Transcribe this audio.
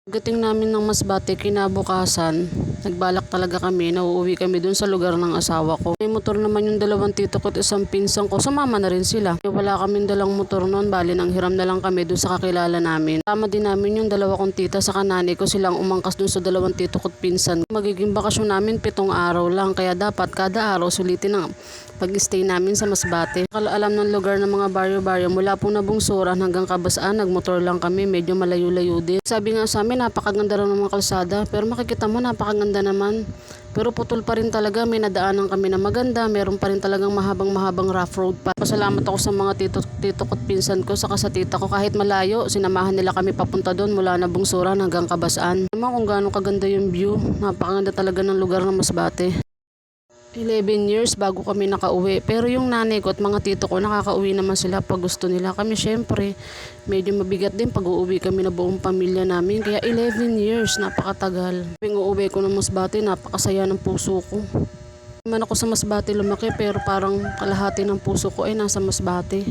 Pagdating namin ng Masbate kinabukasan, nagbalak talaga kami na uuwi kami dun sa lugar ng asawa ko. May motor naman yung dalawang tito ko at isang pinsan ko, sumama na rin sila. Wala kaming dalang motor noon, bali nang hiram na lang kami dun sa kakilala namin. Tama din namin yung dalawa kong tita sa kanani ko, silang umangkas dun sa dalawang tito ko at pinsan. Magiging bakasyon namin 7 araw lang, kaya dapat kada araw sulitin ang pag-stay namin sa Masbate. Alam ng lugar ng mga baryo-baryo mula po Nabungsuran hanggang Kabasaan, nagmotor lang kami, medyo malayo-layo din. Sabi nga sa amin, napakaganda raw ng mga kalsada, pero makikita mo napakaganda naman. Pero putol pa rin talaga, may nadaanan kami na maganda, meron pa rin talagang mahabang rough road pa. Pasalamat ako sa mga tito ko at pinsan ko, saka sa tita ko kahit malayo, sinamahan nila kami papunta doon mula Nabungsuran hanggang Kabasaan. Naman kung gaano kaganda yung view, napakaganda talaga ng lugar ng Masbate. 11 years bago kami nakauwi. Pero yung nanay ko at mga tito ko nakakauwi naman sila pag gusto nila. Kami syempre, medyo mabigat din pag uuwi kami na buong pamilya namin. Kaya 11 years, napakatagal. Pag uuwi ko ng Masbate, napakasaya ng puso ko. Naman ako sa Masbate lumaki pero parang kalahati ng puso ko ay nasa Masbate.